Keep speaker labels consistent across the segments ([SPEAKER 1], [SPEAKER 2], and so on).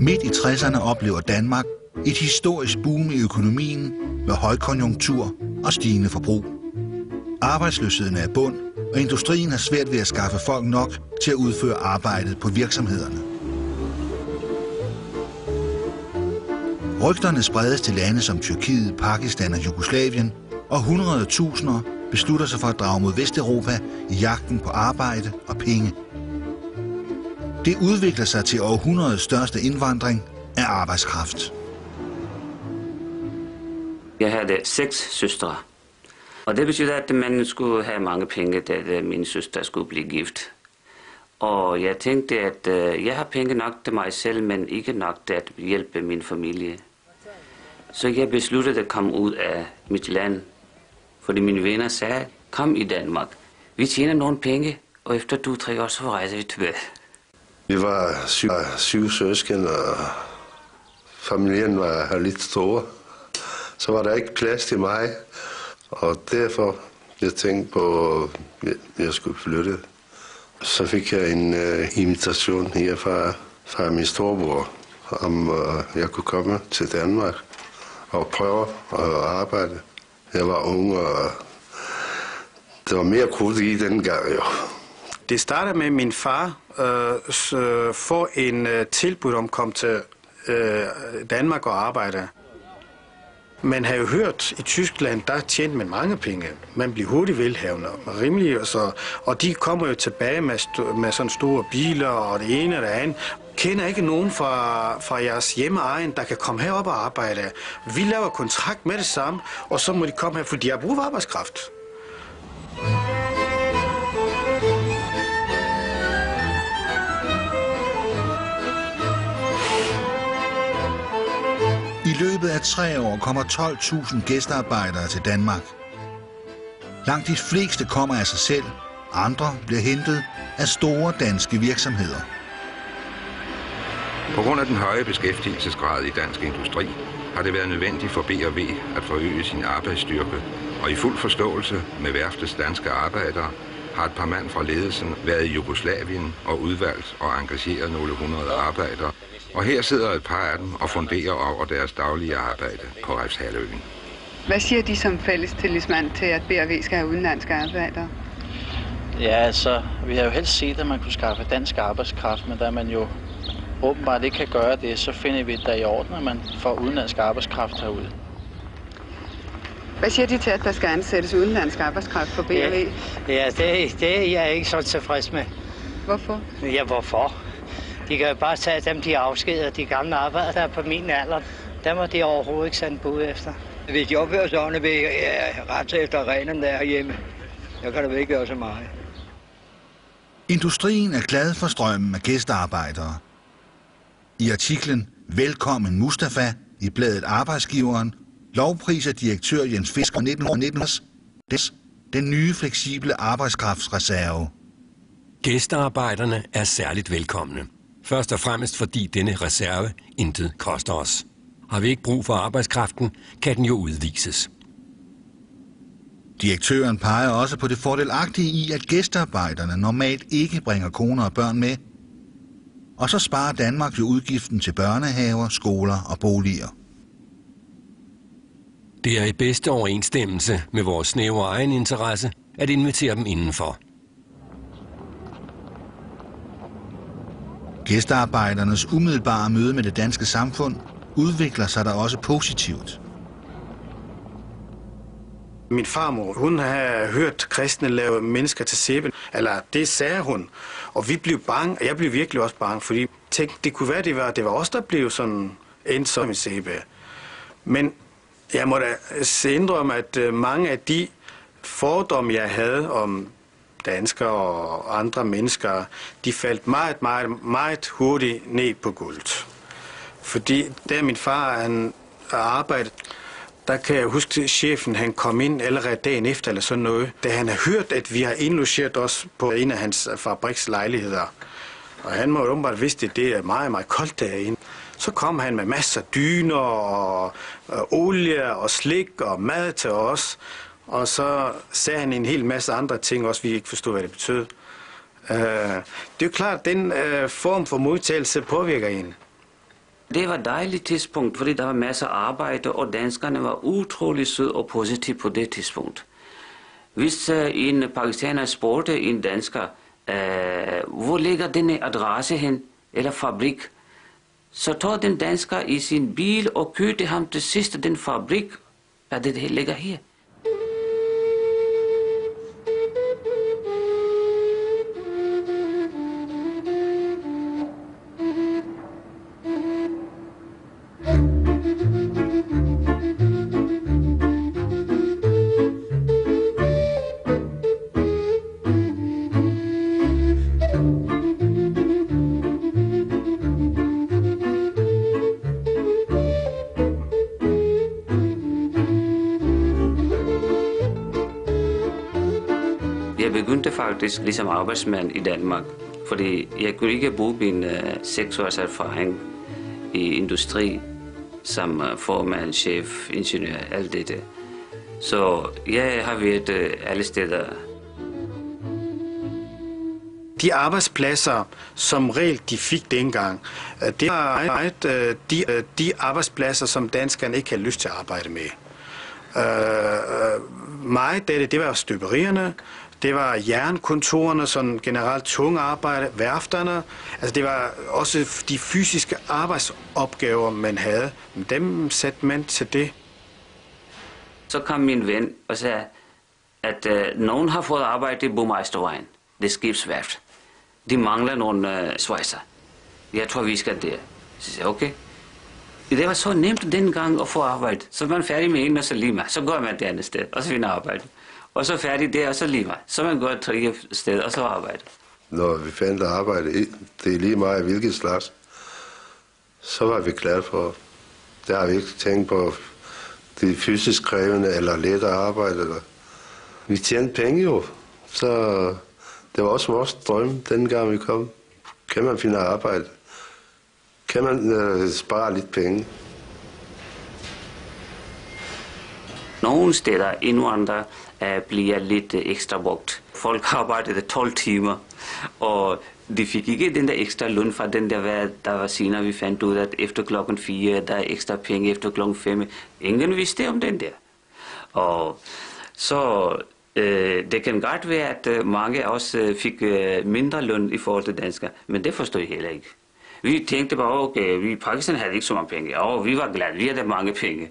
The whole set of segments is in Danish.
[SPEAKER 1] Midt i 60'erne oplever Danmark et historisk boom i økonomien med højkonjunktur og stigende forbrug. Arbejdsløsheden er i bund, og industrien har svært ved at skaffe folk nok til at udføre arbejdet på virksomhederne. Rygterne spredes til lande som Tyrkiet, Pakistan og Jugoslavien, og 100.000 beslutter sig for at drage mod Vesteuropa i jagten på arbejde og penge. Det udvikler sig til århundredets største indvandring af arbejdskraft.
[SPEAKER 2] Jeg havde 6 søstre, og det betyder, at man skulle have mange penge, da min søster skulle blive gift. Og jeg tænkte, at jeg har penge nok til mig selv, men ikke nok til at hjælpe min familie. Så jeg besluttede at komme ud af mit land, fordi mine venner sagde, kom i Danmark. Vi tjener nogle penge, og efter 2-3 år, så rejser vi tilbage.
[SPEAKER 3] Vi var 7 søsken, og familien var lidt store. Så var der ikke plads til mig, og derfor jeg tænkte på, at jeg skulle flytte. Så fik jeg en invitation her fra min storebror, om jeg kunne komme til Danmark og prøve at arbejde. Jeg var ung, og det var mere krudt i dengang, jo.
[SPEAKER 4] Det starter med, at min far får en tilbud om at komme til Danmark og arbejde. Man har jo hørt, i Tyskland, der tjente man mange penge. Man bliver hurtigt velhavende og rimelig. Og de kommer jo tilbage med sådan store biler og det ene og det andet. Kender ikke nogen fra jeres hjemmeegn, der kan komme herop og arbejde. Vi laver kontrakt med det samme, og så må de komme her, fordi de har brug for arbejdskraft.
[SPEAKER 1] I løbet af 3 år kommer 12.000 gæstearbejdere til Danmark. Langt de fleste kommer af sig selv, andre bliver hentet af store danske virksomheder.
[SPEAKER 5] På grund af den høje beskæftigelsesgrad i dansk industri har det været nødvendigt for B&V at forøge sin arbejdsstyrke, og i fuld forståelse med værftets danske arbejdere har et par mand fra ledelsen været i Jugoslavien og udvalgt og engageret nogle 100 arbejdere. Og her sidder et par af dem og funderer over deres daglige arbejde på Refshaløen.
[SPEAKER 6] Hvad siger de som fælles tillidsmand til, at B&V skal have udenlandske arbejdere?
[SPEAKER 7] Ja, altså, vi har jo helst set, at man kunne skaffe dansk arbejdskraft, men da man jo åbenbart ikke kan gøre det, så finder vi det der i orden, at man får udenlandsk arbejdskraft herude.
[SPEAKER 6] Hvad siger de til, at der skal ansættes udenlandsk arbejdskraft på B&V?
[SPEAKER 8] Ja, det er jeg ikke så tilfreds med.
[SPEAKER 6] Hvorfor?
[SPEAKER 8] Ja, hvorfor? De kan jo bare tage dem, de afskeder, de gamle arbejdere, der er på min alder. Der må de overhovedet ikke sende bud efter.
[SPEAKER 9] Hvis de opfører sig ordentligt, vil jeg rette efter reglerne der hjemme. Jeg kan da ikke gøre så meget.
[SPEAKER 1] Industrien er glad for strømmen af gæstearbejdere. I artiklen Velkommen Mustafa i bladet Arbejdsgiveren lovpriser direktør Jens Fisker 1919 den nye fleksible arbejdskraftsreserve.
[SPEAKER 10] Gæstearbejderne er særligt velkomne. Først og fremmest fordi denne reserve intet koster os. Har vi ikke brug for arbejdskraften, kan den jo udvises.
[SPEAKER 1] Direktøren peger også på det fordelagtige i, at gæstearbejderne normalt ikke bringer koner og børn med. Og så sparer Danmark jo udgiften til børnehaver, skoler og boliger.
[SPEAKER 10] Det er i bedste overensstemmelse med vores snævre egen interesse at invitere dem indenfor.
[SPEAKER 1] Gæstearbejdernes umiddelbare møde med det danske samfund udvikler sig der også positivt.
[SPEAKER 4] Min farmor, hun har hørt kristne lave mennesker til sæbe, eller det sagde hun. Og vi blev bange, og jeg blev virkelig også bange, fordi jeg tænkte, det kunne være, det var os, der blev sådan endt som en sæbe. Men jeg må da indrømme, at mange af de fordomme, jeg havde om danskere og andre mennesker, de faldt meget hurtigt ned på gulvet. Fordi da min far han arbejdede, der kan jeg huske, at chefen han kom ind allerede dagen efter eller sådan noget. Da han har hørt, at vi har indlogeret os på en af hans fabrikslejligheder. Og han må jo åbenbart vidste, at det er meget koldt derinde. Så kom han med masser af dyner og olie og slik og mad til os. Og så sagde han en hel masse andre ting også, vi ikke forstod, hvad det betød. Det er jo klart, at den form for modtagelse påvirker en.
[SPEAKER 2] Det var et dejligt tidspunkt, fordi der var masser af arbejde, og danskerne var utrolig søde og positive på det tidspunkt. Hvis en pakistaner spurgte en dansker, hvor ligger denne adresse hen, eller fabrik, så tog den dansker i sin bil og kørte ham til sidste den fabrik, at det ligger her. Jeg begyndte faktisk ligesom arbejdsmand i Danmark, fordi jeg kunne ikke bruge min 6 års erfaring i industri som formand, chef, ingeniør, alt det. Så jeg har været alle steder.
[SPEAKER 4] De arbejdspladser, som regel de fik dengang, det var de arbejdspladser, som danskerne ikke havde lyst til at arbejde med. Meget af det var støberierne, det var jernkontorerne, sådan generelt tunge arbejde, værfterne. Altså det var også de fysiske arbejdsopgaver, man havde. Dem satte man til det.
[SPEAKER 2] Så kom min ven og sagde, at nogen har fået arbejde i Burmeistervejen. Det er skibsværft. De mangler nogle svejser. Jeg tror, vi skal der. Så sagde jeg, okay. Det var så nemt dengang at få arbejde. Så er man færdig med en, og så Lima. Så går man det andet sted, og så finder arbejde. Og så færdig der, og så Lima. Så man går et tredje sted, og så arbejde.
[SPEAKER 3] Når vi fandt arbejde, det er lige meget hvilket slags, så var vi glade for. Der har vi ikke tænkt på det fysisk krævende eller lettere arbejde. Vi tjente penge jo, så det var også vores drøm, dengang vi kom. Kan man finde arbejde? Kan man spare lidt penge?
[SPEAKER 2] Nogle steder indvandrere bliver lidt ekstra brugt. Folk arbejdede 12 timer, og de fik ikke den der ekstra løn fra den der var senere. Vi fandt ud af, at efter klokken 4, der er ekstra penge efter klokken 5. Ingen vidste om den der. Og så det kan godt være, at mange også fik mindre løn i forhold til danskere, men det forstod jeg heller ikke. Vi tænkte bare, okay, vi i Pakistan havde ikke så mange penge, og vi var glade, vi havde mange penge.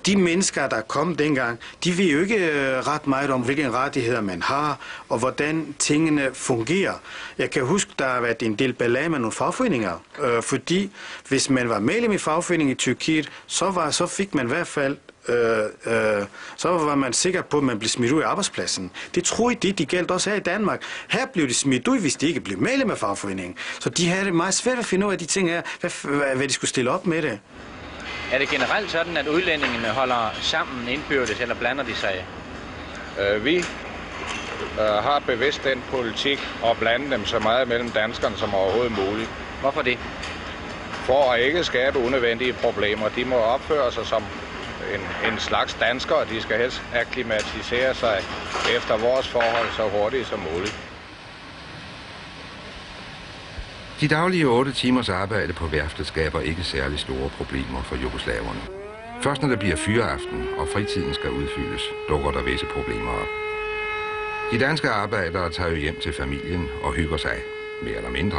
[SPEAKER 4] De mennesker, der kom dengang, de ved jo ikke ret meget om, hvilke rettigheder man har, og hvordan tingene fungerer. Jeg kan huske, der har været en del ballade med nogle fagforeninger, fordi hvis man var medlem i fagforeningen i Tyrkiet, så fik man i hvert fald så var man sikker på, at man blev smidt ud af arbejdspladsen. Det troede de galt også her i Danmark. Her blev de smidt ud, hvis de ikke blev medlem af fagforeningen. Så de havde det meget svært at finde ud af de ting her, hvad de skulle stille op med det.
[SPEAKER 11] Er det generelt sådan, at udlændingene holder sammen indbyrdes, eller blander de sig?
[SPEAKER 12] Vi har bevidst den politik at blande dem så meget mellem danskerne som overhovedet muligt.
[SPEAKER 11] Hvorfor det?
[SPEAKER 12] For at ikke skabe unødvendige problemer. De må opføre sig som en slags danskere, og de skal helst akklimatisere sig efter vores forhold så hurtigt som muligt.
[SPEAKER 5] De daglige 8 timers arbejde på værftet skaber ikke særlig store problemer for jugoslaverne. Først når det bliver fyreaften og fritiden skal udfyldes, dukker der visse problemer op. De danske arbejdere tager jo hjem til familien og hygger sig, mere eller mindre.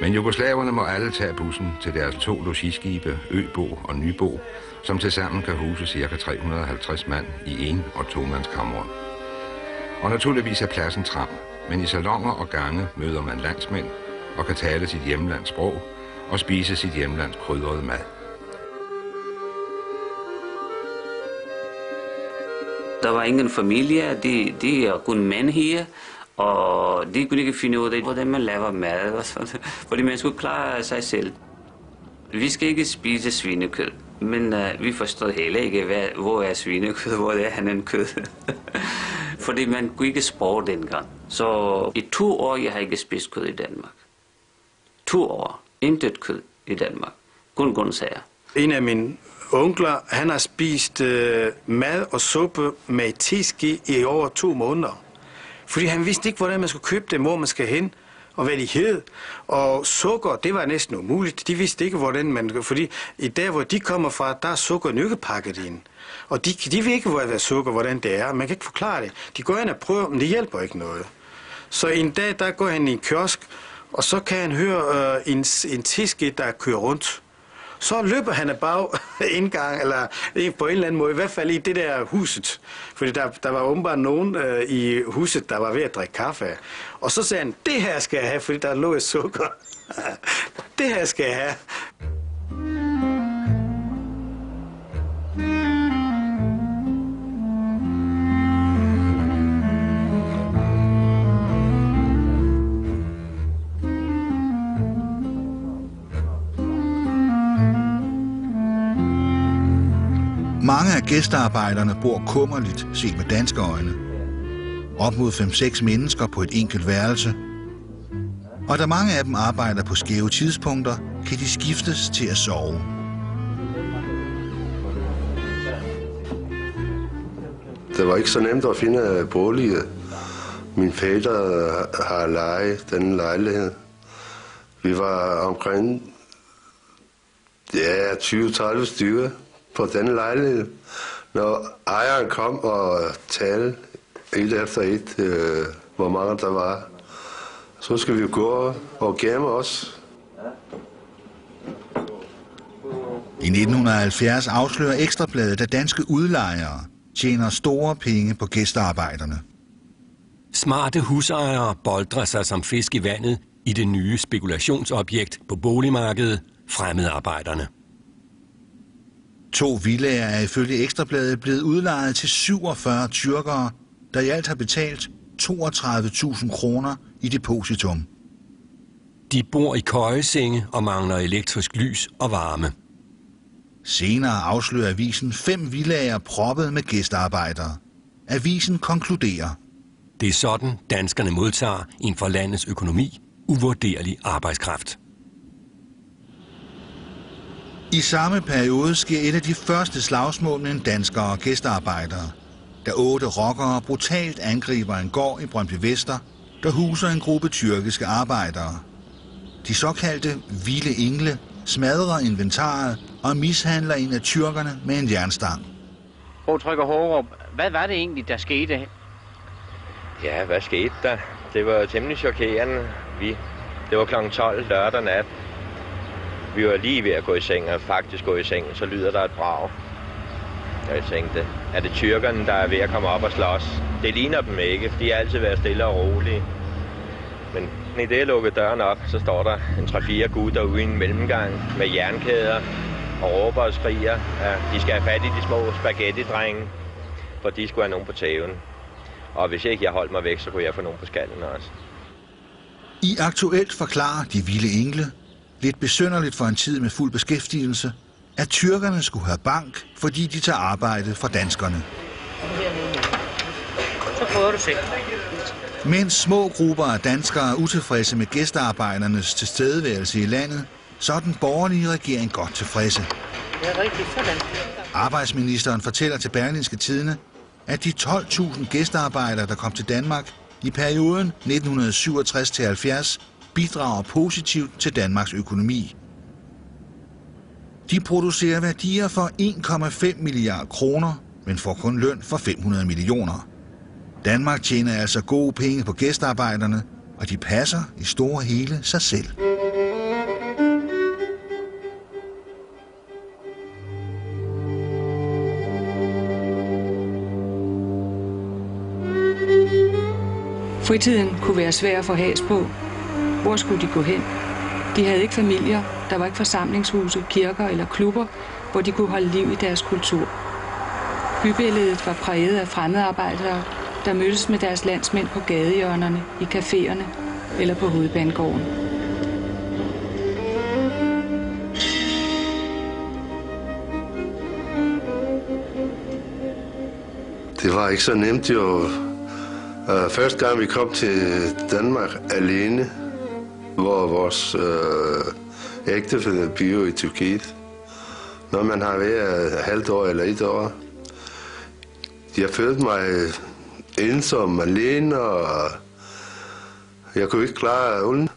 [SPEAKER 5] Men jugoslaverne må alle tage bussen til deres 2 logiskibe, Øbo og Nybo, som tilsammen kan huse ca. 350 mand i en- og tomandskamre. Og naturligvis er pladsen tram, men i salonger og gange møder man landsmænd og kan tale sit hjemlands sprog og spise sit hjemlands krydrede mad.
[SPEAKER 2] Der var ingen familie, de er kun mænd her, og de kunne ikke finde ud af, hvordan man laver mad, og sådan, fordi man skulle klare sig selv. Vi skal ikke spise svinekød, men vi forstod heller ikke, hvor er svinekød, hvor er anden kød. Fordi man kunne ikke spore dengang. Så i 2 år, jeg har ikke spist kød i Danmark. 2 år. Intet kød i Danmark. Kun grøntsager.
[SPEAKER 4] En af mine onkler, han har spist mad og suppe med teske i over 2 måneder. Fordi han vidste ikke, hvordan man skulle købe det, hvor man skal hen. og hvad de hed. Og sukker, det var næsten umuligt. De vidste ikke, hvordan man... Fordi i der, hvor de kommer fra, der er sukker ikke pakket ind. Og de ved ikke, hvad sukker, hvordan det er. Man kan ikke forklare det. De går ind og prøver, men det hjælper ikke noget. Så en dag, der går han i en kiosk, og så kan han høre en tiske, der kører rundt. Så løber han af bag indgang, eller på en eller anden måde, i hvert fald i det der huset. Fordi der var åbenbart nogen i huset, der var ved at drikke kaffe af. Og så sagde han, det her skal jeg have, fordi der lå et sukker. Det her skal jeg have.
[SPEAKER 1] Mange af gæstearbejderne bor kummerligt set med danske øjne. Op mod 5-6 mennesker på et enkelt værelse. Og da mange af dem arbejder på skæve tidspunkter, kan de skiftes til at sove.
[SPEAKER 3] Det var ikke så nemt at finde bolig. Min fætter har lejet den lejlighed. Vi var omkring 20-30 stykker på den lejlighed. Når ejeren kom og talte et efter et, hvor mange der var, så skal vi gå og gemme os.
[SPEAKER 1] I 1970 afslører Ekstrabladet, at danske udlejere tjener store penge på gæstearbejderne.
[SPEAKER 10] Smarte husejere boltrer sig som fisk i vandet i det nye spekulationsobjekt på boligmarkedet, fremmedarbejderne.
[SPEAKER 1] 2 villaer er ifølge Ekstrabladet blevet udlejet til 47 tyrkere, der i alt har betalt 32.000 kroner i depositum.
[SPEAKER 10] De bor i køjesenge og mangler elektrisk lys og varme.
[SPEAKER 1] Senere afslører avisen 5 villaer proppet med gæstearbejdere. Avisen konkluderer:
[SPEAKER 10] Det er sådan, danskerne modtager en for landets økonomi uvurderlig arbejdskraft.
[SPEAKER 1] I samme periode sker et af de første slagsmål mellem danskere og gæstearbejdere, da 8 rockere brutalt angriber en gård i Brøndby Vester, der huser en gruppe tyrkiske arbejdere. De såkaldte vilde engle smadrer inventaret og mishandler en af tyrkerne med en jernstang.
[SPEAKER 11] Trykker Hårup, hvad var det egentlig, der skete?
[SPEAKER 13] Ja, hvad skete der? Det var temmelig chokerende. Det var kl. 12 lørdag nat. Vi var lige ved at gå i seng, og faktisk gå i seng, så lyder der et brag. Og jeg tænkte, er det tyrkerne, der er ved at komme op og slås? Det ligner dem ikke, for de har altid været stille og rolige. Men i det jeg lukkede døren op, så står der en 3-4 gutter ude i en mellemgang med jernkæder og råber og skriger, at de skal have fat i de små spaghetti-drenge, for de skulle have nogen på tæven. Og hvis ikke jeg holdt mig væk, så kunne jeg få nogen på skallen også.
[SPEAKER 1] I Aktuelt forklarer de vilde engle, lidt besynderligt for en tid med fuld beskæftigelse, at tyrkerne skulle have bank, fordi de tager arbejde fra danskerne.
[SPEAKER 11] Så prøver du selv.
[SPEAKER 1] Mens små grupper af danskere er utilfredse med gæstearbejdernes tilstedeværelse i landet, så er den borgerlige regering godt tilfredse.
[SPEAKER 11] Det er rigtigt, sådan.
[SPEAKER 1] Arbejdsministeren fortæller til Berlingske Tidende, at de 12.000 gæstearbejdere, der kom til Danmark i perioden 1967-70, bidrager positivt til Danmarks økonomi. De producerer værdier for 1,5 milliarder kroner, men får kun løn for 500 millioner. Danmark tjener altså gode penge på gæstearbejderne, og de passer i store hele sig selv.
[SPEAKER 14] Fritiden kunne være svær at få has på. Hvor skulle de gå hen? De havde ikke familier, der var ikke forsamlingshuse, kirker eller klubber, hvor de kunne holde liv i deres kultur. Bybilledet var præget af fremmedarbejdere, der mødtes med deres landsmænd på gadehjørnerne, i caféerne eller på hovedbanegården.
[SPEAKER 3] Det var ikke så nemt jo. Første gang vi kom til Danmark alene, hvor vores ægtefælle bor i Tyrkiet. Når man har været halvt år eller 1 år. Jeg følte mig ensom, alene, og Jeg kunne ikke klare ulden.